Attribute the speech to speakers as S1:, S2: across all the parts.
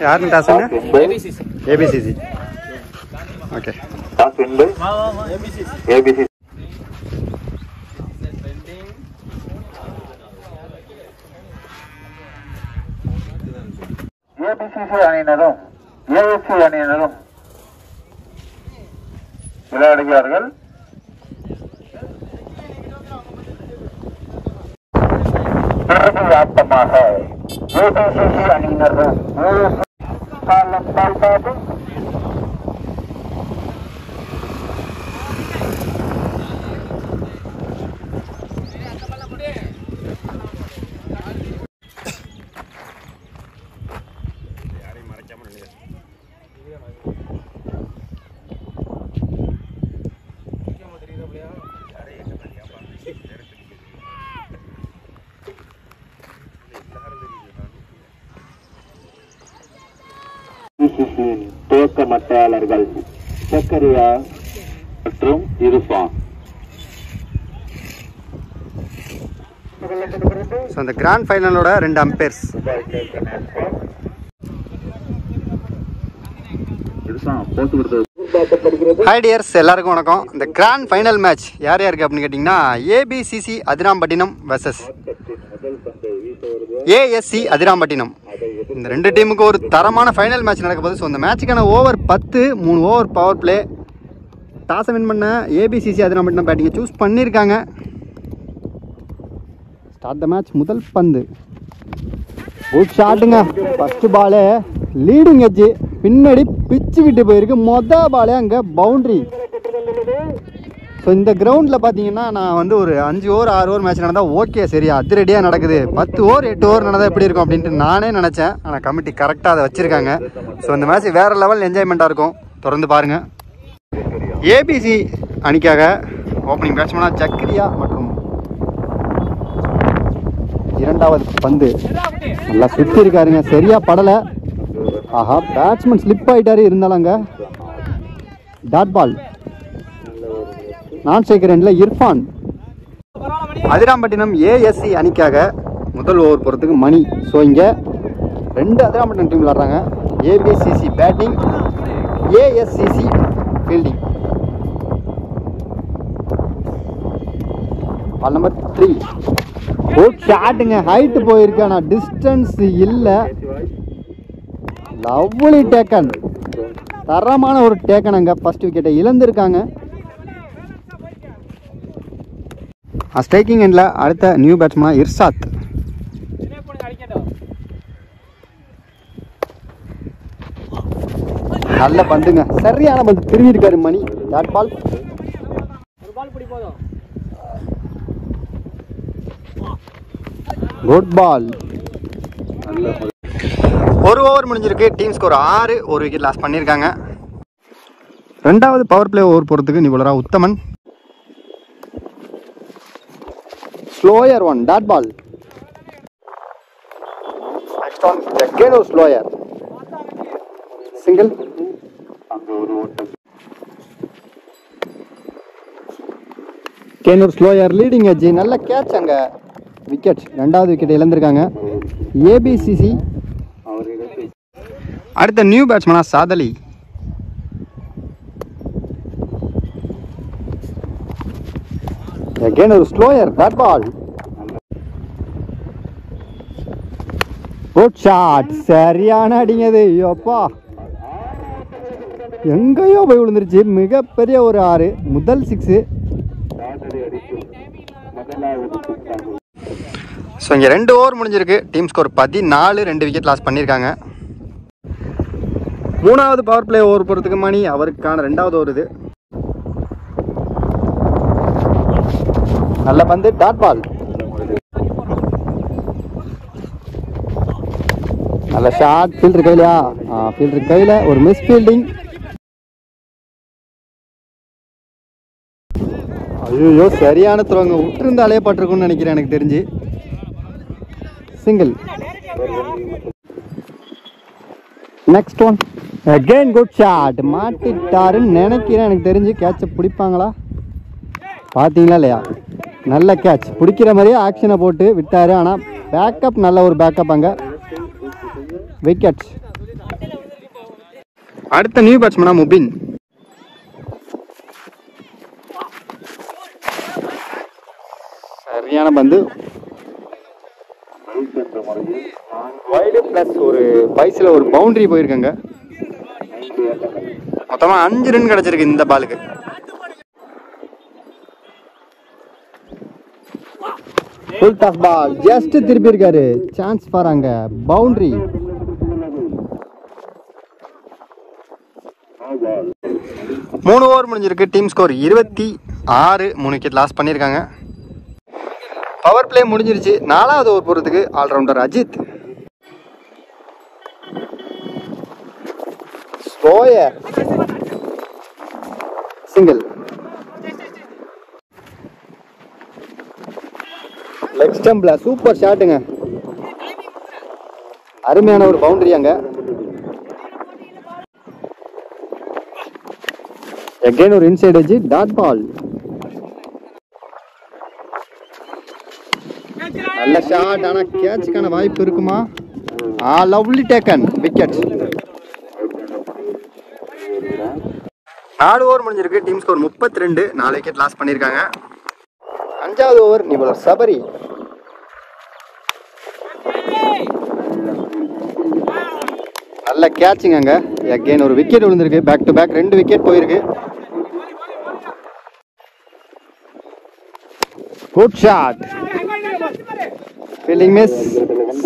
S1: யாருன்னு டாஸ்ங்க? ABCC. Okay. ABCC
S2: அணியினரும் ஏஎஸ்சி அணியினரும் விளையாடுகிறார்கள். ஆட்டமாக ஏபிசிசி அணியினரும் துவக்க மட்டையாளர்கள் சக்கரியா மற்றும் இருஃபான்.
S1: அந்த கிராண்ட் ஃபைனலோட 2 அம்பையர்ஸ். ஹாய் டியர்ஸ், எல்லாருக்கும் வணக்கம். இந்த கிராண்ட் ஃபைனல் மேட்ச் யார் யாருக்கு அப்படின்னு கேட்டிங்கன்னா ABCC Adirampattinam versus ASC Adirampattinam. இந்த 2 டீமுக்கு ஒரு தரமான ஃபைனல் மேட்ச் நடக்க போகுது. ஸோ இந்த மேட்சுக்கான ஓவர் 10, 3 ஓவர் பவர் பிளே. டாஸை வின் பண்ண ஏபிசிசி அதிராம்பட்டினம் பேட்டிங்கை சூஸ் பண்ணியிருக்காங்க. Start the match. முதல் பந்து குட் ஷாட்டுங்க. ஃபர்ஸ்ட் பாலே லீடிங் எட்ஜு பின்னாடி பிச்சு விட்டு போயிருக்கு. மொதல் பாலே அங்கே பவுண்ட்ரி. ஸோ இந்த கிரவுண்டில் பார்த்தீங்கன்னா நான் வந்து ஒரு 5 ஓவர் 6 ஓவர் மேட்ச் நடந்தால் ஓகே, சரி அதிரடியாக நடக்குது. 10 ஓவர் 8 ஓவர் நடந்தால் எப்படி இருக்கும் அப்படின்ட்டு நானே நினச்சேன். ஆனால் கமிட்டி கரெக்டாக அதை வச்சுருக்காங்க. ஸோ இந்த மேட்ச் வேறு லெவல் என்ஜாய்மெண்ட்டாக இருக்கும். தொடர்ந்து பாருங்கள். ஏபிசி அணிக்காக ஓப்பனிங் பேட்ஸ்மேனாக ஜக்ரியா மற்றும் 2வது பந்து நல்லா சுற்றி இருக்காருங்க. சரியாக படலை. ஆஹா, பேட்ஸ்மேன் ஸ்லிப் ஆகிட்டாரு. இருந்தாலும் அங்கே டாட் பால். நான் சேகரன்ல இர்ஃபான். அதிராம்பட்டினம் ஏஎஸ்சி அணிக்காக முதல் ஓவர் போகிறதுக்கு மணி. ஸோ இங்கே 2 அதிராம்பட்டினம் டீம் விளாட்றாங்க. ABCC batting, ASCC fielding. Ball number 3 good ஷாட்டுங்க. ஹைட்டு போயிருக்கு, ஆனால் டிஸ்டன்ஸ் இல்லை. Lovely taken. தரமான ஒரு டேக்கன். அங்கே ஃபர்ஸ்ட் விக்கெட்டை இழந்திருக்காங்க. ஸ்ட்ரைக்கிங் எண்டில் அடுத்த நியூ பேட்ஸ்மேன் இர்ஷாத். நல்ல பந்துங்க, சரியான பந்து. திரும்பி இருக்காரு மணி. Dot ball. குட் பால். ஒரு ஓவர் முடிஞ்சிருக்கு. டீம் ஸ்கோர் 6, ஒரு விக்கெட் லாஸ் பண்ணியிருக்காங்க. 2வது பவர் பிளே ஓவர் போகிறதுக்கு நிபுணராக Uthaman. Slower one, dot ball. Next one again ஒரு ஸ்லோயர். சிங்கிள். கேனூர் ஸ்லோயர் லீடிங் எட்ஜ். நல்ல கேட்ச். அங்கே விக்கெட். 2வது விக்கெட் இழந்திருக்காங்க ஏபிசிசி. அடுத்த நியூ பேட்ஸ்மேனா சாதலி. again ஒரு slower, dot ball. Good shot. சரியான அடிங்கது. ஐயோப்பா, எங்கேயோ போய் விழுந்துருச்சு. மிகப்பெரிய ஒரு 6. முதல் 6. ஸோ இங்கே 2 ஓவர் முடிஞ்சிருக்கு. டீம் ஸ்கோர் 14, 2 விக்கெட் லாஸ் பண்ணியிருக்காங்க. 3வது பவர் பிளே ஓவர் போகிறதுக்கு மணி. அவருக்கான 2வது ஓவர் இது. நல்ல பந்து, டாட் பால். நல்ல ஷாட். ஃபீல்டர் கையிலையா? ஃபீல்டர் கையில் ஒரு மிஸ் ஃபீல்டிங். ஐயோ, சரியான த்ரோங்க. விட்டுருந்தாலே பட்டிருக்குன்னு நினைக்கிறேன் எனக்கு தெரிஞ்சு. Single. Next one again good shot. மாட்டிட்டாருன்னு நினைக்கிறேன். எனக்கு தெரிஞ்சு கேட்சை பிடிப்பாங்களா பார்த்தீங்களா இல்லையா? நல்ல கேட்ச், பிடிக்கிற மாதிரியே ஆக்ஷனை போட்டு விட்டாரு. ஆனால் பேக்கப், நல்ல ஒரு பேக்கப். அங்கே விக்கெட். அடுத்த நியூ பேட்ஸ்மேனா முபின். சரியான பந்து, வைடு பிளஸ் ஒரு பைஸில் ஒரு பவுண்டரி போயிருக்காங்க. மொத்தமாக 5 ரன் கிடச்சிருக்கு இந்த பாலுக்கு. ஃபுல் டாஸ் பால், ஜஸ்ட் திருப்பி இருக்காரு. சான்ஸ் பாருங்க, பவுண்டரி. 3 ஓவர் முடிஞ்சிருக்கு. Team score 26. 3 விக்கெட் லாஸ் பண்ணியிருக்காங்க. பவர் பிளே முடிஞ்சிருச்சு. 4வது ஓவர் போகிறதுக்கு allrounder Ajith. Slower single. Leg ஸ்டம்பில் சூப்பர் ஷாட்டுங்க. அருமையான ஒரு பவுண்டரி. அங்கே அகைன் ஒரு இன்சைட் எட்ஜ், டாட் பால். நல்ல ஷாட், ஆனால் கேட்சுக்கான வாய்ப்பு இருக்குமா? Lovely taken, wicket. 4 ஓவர் முடிஞ்சிருக்கு. Team score 32. 4 விக்கெட் லாஸ் பண்ணியிருக்காங்க. 5வது ஓவர் நிபுணர் சபரி. நல்ல கேட்சுங்க. அங்கே அகைன் ஒரு விக்கெட் விழுந்திருக்கு. பேக் டு பேக் 2 விக்கெட் போயிருக்கு. Good shot, fielding miss,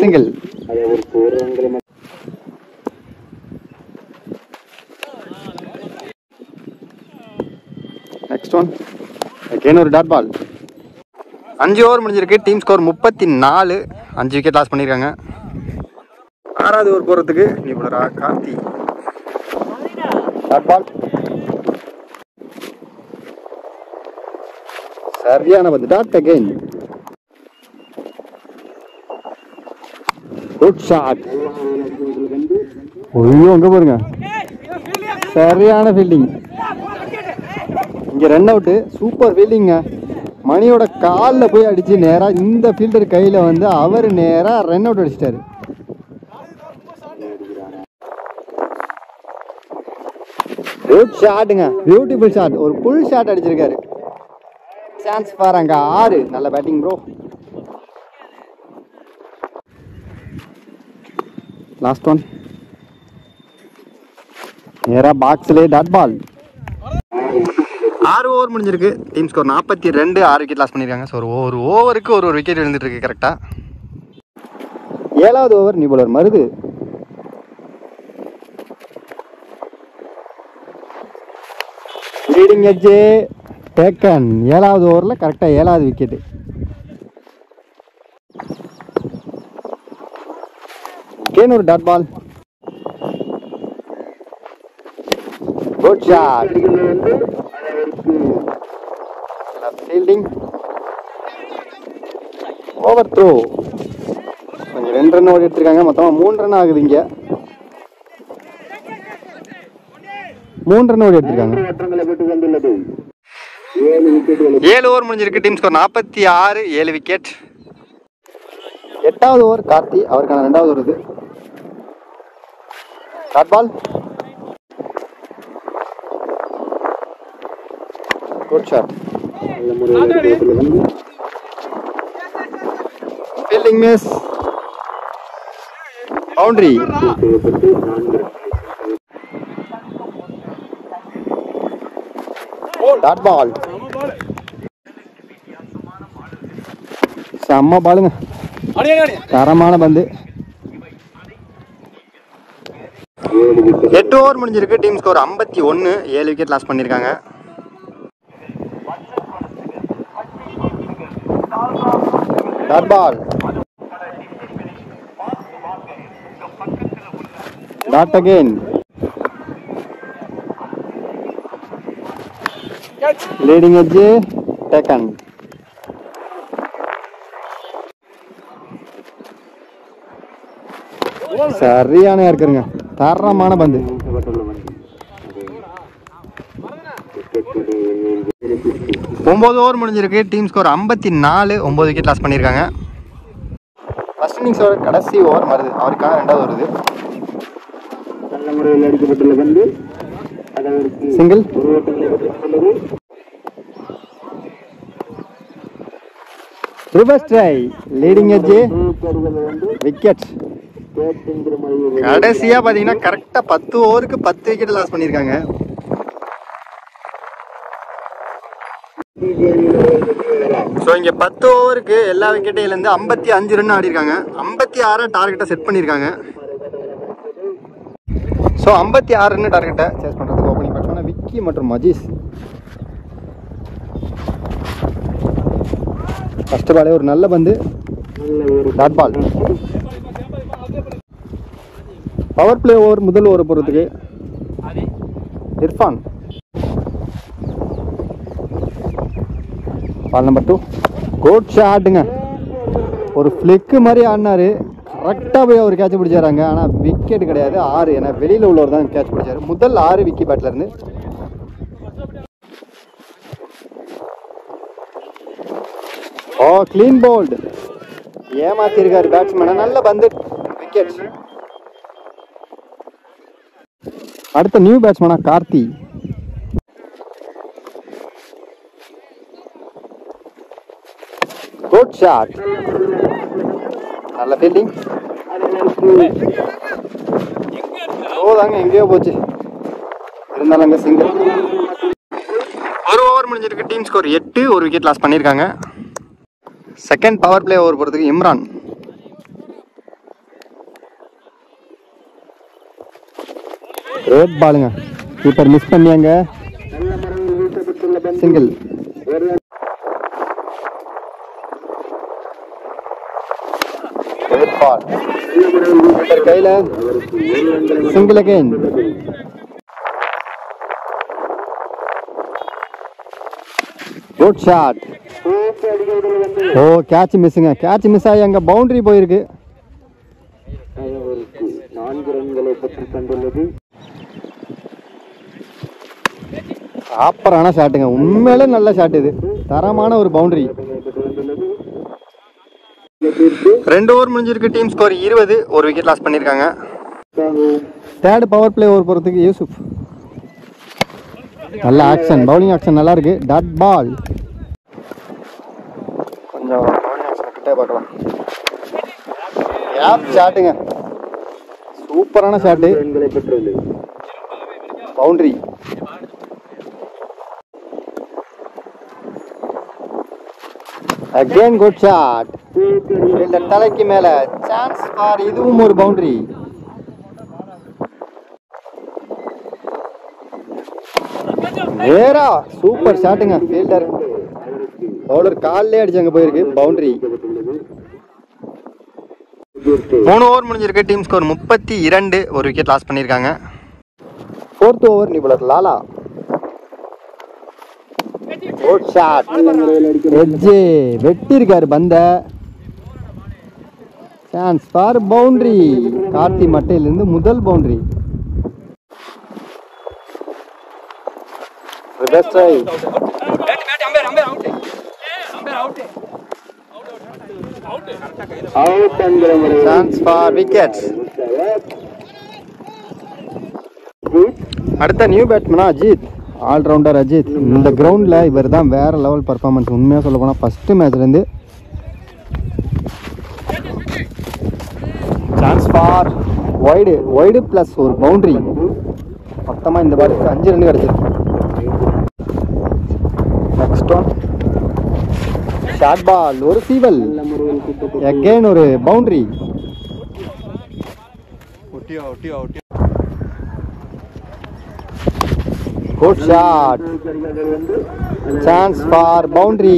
S1: single. Next one again ஒரு டாட் பால். 5 ஓவர் முடிஞ்சிருக்கு. Team score 34. 5 விக்கெட் லாஸ் பண்ணியிருக்காங்க. 6வது ஓவர் போகிறதுக்கு நிபுணரா கார்த்தி. டாட் பால், சரியான பந்து, டாட் அகைன். Good shot. ஐயோ, அங்கே பாருங்க, சரியான ஃபீல்டிங். இங்கே ரன் அவுட்டு. சூப்பர் ஃபீல்டிங்க. மணியோட காலில் போய் அடித்து நேராக இந்த ஃபீல்டர் கையில் வந்து அவர் நேராக ரன் அவுட் அடிச்சிட்டாரு. குட் ஷாட்டுங்க, பியூட்டிஃபுல் ஷாட். ஒரு புல் ஷாட் அடிச்சிருக்காரு. சான்ஸ் பாருங்க, 6. நல்ல பேட்டிங் ப்ரோ. லாஸ்ட் ஒன் நேராக பாக்ஸ்லேயே டாட் பால். 6 ஓவர் முடிஞ்சிருக்கு. Team score 42. 6 விக்கெட் லாஸ் பண்ணியிருக்காங்க. ஸோ ஒரு ஓவருக்கு ஒரு விக்கெட் எழுந்துட்டு இருக்கு கரெக்டாக. 7வது ஓவர் நிபுணர் மருது. Leading edge taken. 7வது ஓவரில் கரெக்டாக 7வது விக்கெட்டு. கேன் ஒரு dot ball. Good shot, fielding, over throw. கொஞ்சம் 2 ரன் ஓடி எடுத்திருக்காங்க. மொத்தமாக 3 ரன் ஆகுது. இங்கே 3 ரன் ஓடி எடுத்திருக்காங்க. 7 ஓவர் முடிஞ்சிருக்கு. Team score 46. 7 விக்கெட். 8வது ஓவர் கார்த்தி. அவருக்கான 2வது ஓவர் இது. Dot ball, good shot, fielding miss, boundary. Dot ball, செம்ம பாலுங்க, தரமான பந்து. 8 ஓவர் முடிஞ்சிருக்கு. Team score 51. 7 விக்கெட் லாஸ் பண்ணியிருக்காங்க. Dot ball, dot again, leading edge taken. சரியான இருக்குங்க, தரமான பந்து. 9 ஓவர் முடிஞ்சிருக்கு. டீம் ஸ்கோர் 54, 9 விக்கெட் லாஸ் பண்ணியிருக்காங்க. ஃபர்ஸ்ட் இன்னிங்ஸோட கடைசி ஓவர் வருது, அவருக்காக 2வது வருது.
S2: நல்ல முறையில் அடிக்கப்பட்டுள்ள பந்து
S1: single. Reverse try, leading edge, wicket. கடைசியா பாத்தீங்கன்னா கரெக்டா 10 ஓவருக்கு 10 விக்கெட் லாஸ் பண்ணிருக்காங்க. ஸோ இங்க 10 ஓவருக்கு எல்லா விக்கெட்டையில இருந்து 55 ரன் ஆடி இருக்காங்க. 56 டார்கெட்டை செட் பண்ணிருக்காங்க. ஸோ 56 ரன் டார்கெட்டை சேஸ் பண்றதுக்கு ஓப்பனிங் பேட்ஸ்மேன் விக்கி மற்றும் மஜீஸ். ஃபர்ஸ்ட் பாலே ஒரு நல்ல பந்து, dot ball. Power play over முதல் ஓவர் போகிறதுக்கு இர்ஃபான். பால் நம்பர் 2, குட் ஷாட்டுங்க. ஒரு ஃப்ளிக்கு மாதிரி ஆடினாரு, கரெக்டாக போய் அவர் கேட்ச் பிடிச்சாராங்க. ஆனால் விக்கெட் கிடையாது, 6. ஏன்னா வெளியில் உள்ளவர் தான் கேட்ச் பிடிச்சாரு. முதல் 6 விக்கி பேட்ல இருந்து. ஓ, கிளீன் போல்டு, ஏமாத்திருக்காரு பேட்ஸ்மேனை. நல்ல பந்து, விக்கெட். அடுத்த நியூ பேட்ஸ்மேனா கார்த்தி. குட் ஷாட், நல்ல ஃபீல்டிங். ஓதாங்க எங்கேயோ போச்சு, இருந்தாலும் அங்கே சிங்கிள். ஒரு ஓவர் முடிஞ்சிருக்கு. டீம் ஸ்கோர் 8, 1 விக்கெட் லாஸ் பண்ணியிருக்காங்க. செகண்ட் பவர் பிளே ஓவர் போகிறதுக்கு இம்ரான். ரேட் பாலுங்க, கீப்பர் மிஸ் பண்ணியாங்க. சிங்கிள். ரேட் பால், கீப்பர் கையில. Single again. Good shot. ஓ, கேட்ச் மிஸ்ஸுங்க. கேட்ச் மிஸ் ஆகி அங்கே பவுண்டரி போயிருக்கு.
S2: 4 ரன்களை பெற்று தந்துள்ளது.
S1: ஆப்பரான ஷாட்டுங்க, உண்மையிலே நல்ல ஷாட். இது தரமான ஒரு பவுண்டரி. 2 ஓவர் முடிஞ்சிருக்கு. டீம் ஸ்கோர் 20, 1 விக்கெட் லாஸ் பண்ணியிருக்காங்க. தேர்ட் பவர் பிளே ஓவர் போகிறதுக்கு யூசுப். நல்ல ஆக்ஷன், பவுலிங் ஆக்ஷன் நல்லா இருக்கு. Dot ball. கொஞ்சம் பவுலிங் ஆக்ஷன் கிட்டே பார்க்கலாம். கேப் ஷாட்டுங்க, சூப்பரான shot, boundary. Again good shot. இந்த தலைக்கு மேல சான்ஸ் ஃபார், இதுவும் ஒரு பவுண்டரி. நேரா சூப்பர் ஷாட்டுங்க. ஃபீல்டர் பவுலர் கால்லே அடிச்சு அங்க போயிருக்கு, பவுண்டரி. 3 ஓவர் முடிஞ்சிருக்கு. டீம் ஸ்கோர் 32, 1 விக்கெட் லாஸ் பண்ணியிருக்காங்க. 4th ஓவர் நிபுணர் லாலா. குட் ஷாட், எட்ஜ் வெட்டி இருக்காரு பந்த. Chance for boundary. கார்த்தி மட்டையிலிருந்து முதல் பவுண்டரி. Chance for wickets. அடுத்த நியூ பேட்ஸ்மேனா அஜித். ஆல்ரவுண்டர் அஜித். இந்த கிரவுண்டில் இவர் தான் வேற லெவல் பர்ஃபார்மன்ஸ். உண்மையாக சொல்ல போனால் ஃபர்ஸ்ட் மேட்ச்லேருந்து. Chance for wide, wide plus ஒரு பவுண்டரி. மொத்தமாக இந்த பாலுக்கு 5 ரன் கிடச்சிருக்கு. நெக்ஸ்ட் ஒன் ஷார்ட் பால், ஒரு சீவல். அகைன் ஒரு boundary. Good shot. Chance for boundary.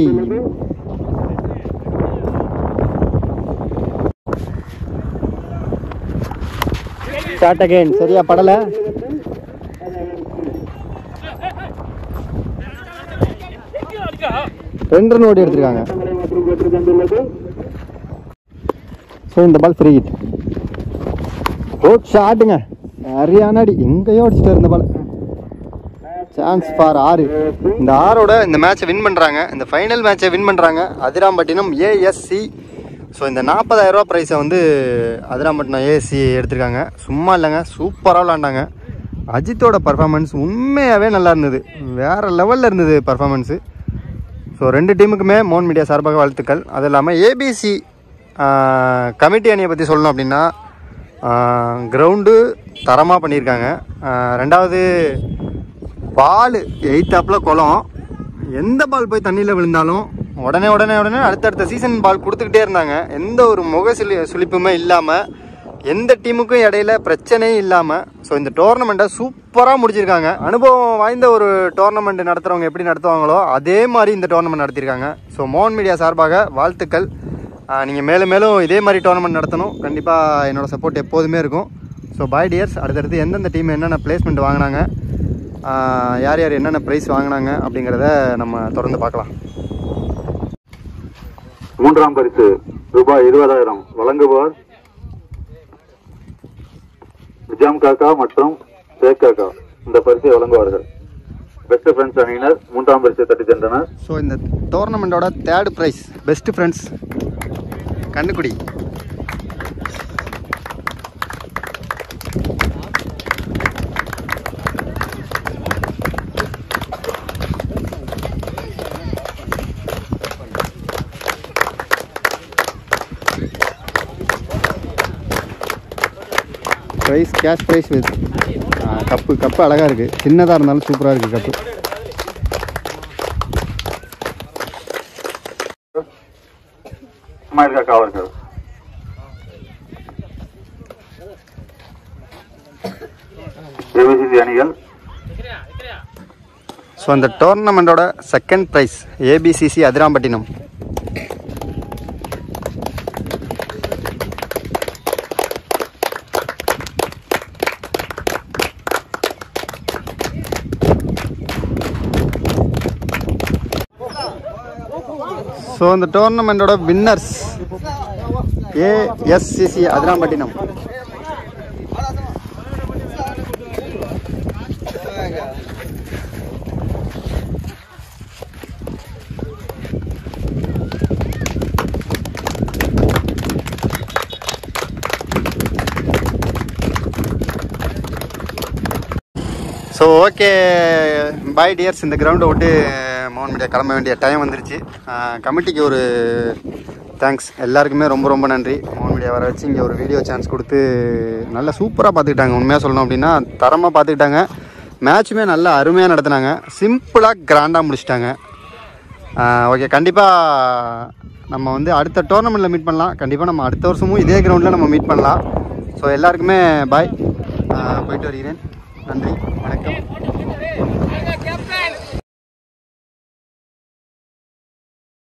S1: Shot again. சரியா படல. ரெண்டு ரன் ஓடி எடுத்திருக்காங்க. ஸோ இந்த பால் ஃப்ரீ ஹிட். குட் ஷாட்டுங்க. சரியான அடி, எங்கேயோ அடிச்சுட்டு இருந்த பால். Chance for 6. இந்த 6ஓட இந்த மேட்சை வின் பண்ணுறாங்க, இந்த ஃபைனல் மேட்சை வின் பண்ணுறாங்க அதிராம்பட்டினம் ஏஎஸ்சி. ஸோ இந்த 40,000 ரூபா ப்ரைஸை வந்து அதிராம்பட்டினம் ஏஎஸ்சி எடுத்திருக்காங்க. சும்மா இல்லைங்க, சூப்பராக விளாண்டாங்க. அஜித்தோட பர்ஃபார்மன்ஸ் உண்மையாகவே நல்லா இருந்தது, வேறு லெவலில் இருந்தது பர்ஃபார்மன்ஸு. ஸோ 2 டீமுக்குமே மோன் மீடியா சார்பாக வாழ்த்துக்கள். அது இல்லாமல் ஏபிசி கமிட்டி அணியை பற்றி சொல்லணும் அப்படின்னா கிரவுண்டு தரமாக பண்ணியிருக்காங்க. 2வது பால் 8 குளம், எந்த பால் போய் தண்ணியில் விழுந்தாலும் உடனே அடுத்தடுத்த சீசன் பால் கொடுத்துக்கிட்டே இருந்தாங்க. எந்த ஒரு சுழிப்புமே இல்லாமல், எந்த டீமுக்கும் இடையில பிரச்சனையும் இல்லாமல். ஸோ இந்த டோர்னமெண்ட்டை சூப்பராக முடிச்சிருக்காங்க. அனுபவம் வாய்ந்த ஒரு டோர்னமெண்ட் நடத்துகிறவங்க எப்படி நடத்துவாங்களோ அதே மாதிரி இந்த டோர்னமெண்ட் நடத்தியிருக்காங்க. ஸோ மோன் மீடியா சார்பாக வாழ்த்துக்கள். நீங்கள் மேலும் மேலும் இதே மாதிரி டோர்னமெண்ட் நடத்தணும். கண்டிப்பாக என்னோடய சப்போர்ட் எப்போதுமே இருக்கும். ஸோ பாய் டியர்ஸ், அடுத்தடுத்து எந்தெந்த டீம் என்னென்ன பிளேஸ்மெண்ட் வாங்கினாங்க, யார் யார் என்னென்ன ப்ரைஸ் வாங்கினாங்க அப்படிங்கிறத நம்ம தொடர்ந்து பார்க்கலாம்.
S3: 3ஆம் பரிசு ரூபாய் 20,000 வழங்குவார் விஜயம் காக்கா மற்றும் ஷேக் காக்கா. இந்த பரிசை வழங்குவார்கள். பெஸ்ட் ஃப்ரெண்ட்ஸ் அணியினர் 3ஆம் பரிசை தட்டி சென்றனர்.
S1: ஸோ இந்த டோர்னமெண்ட்டோட 3rd prize best friends Kannukudi. Prize cash prize with cup அழகாக இருக்குது, சின்னதாக இருந்தாலும் சூப்பராக இருக்குது கப்பு.
S3: இஸ்மாயில் காக்கா அவர்கள். ஏபிசிசி அணிகள்.
S1: ஸோ அந்த டோர்னமெண்ட்டோட 2nd prize ABCC Adirampattinam. So இந்த டோர்னமெண்ட்டோட winners ASCC Adirampattinam. So okay bye dears, இந்த கிரவுண்டை விட்டு மோன் மீடியா கிளம்ப வேண்டிய டைம் வந்துருச்சு. கமிட்டிக்கு ஒரு தேங்க்ஸ், எல்லாருக்குமே ரொம்ப ரொம்ப நன்றி. மோன் மீடியா வர வச்சு இங்கே ஒரு வீடியோ சான்ஸ் கொடுத்து நல்லா சூப்பராக பார்த்துக்கிட்டாங்க. உண்மையாக சொல்லணும் அப்படின்னா தரமாக பார்த்துக்கிட்டாங்க. மேட்சுமே நல்லா அருமையாக நடத்துனாங்க, சிம்பிளாக கிராண்டாக முடிச்சிட்டாங்க. ஓகே, கண்டிப்பாக நம்ம வந்து அடுத்த டோர்னமெண்ட்டில் மீட் பண்ணலாம். கண்டிப்பாக நம்ம அடுத்த வருஷமும் இதே கிரவுண்டில் நம்ம மீட் பண்ணலாம். ஸோ எல்லாருக்குமே பாய், போயிட்டு வருகிறேன். நன்றி, வணக்கம்.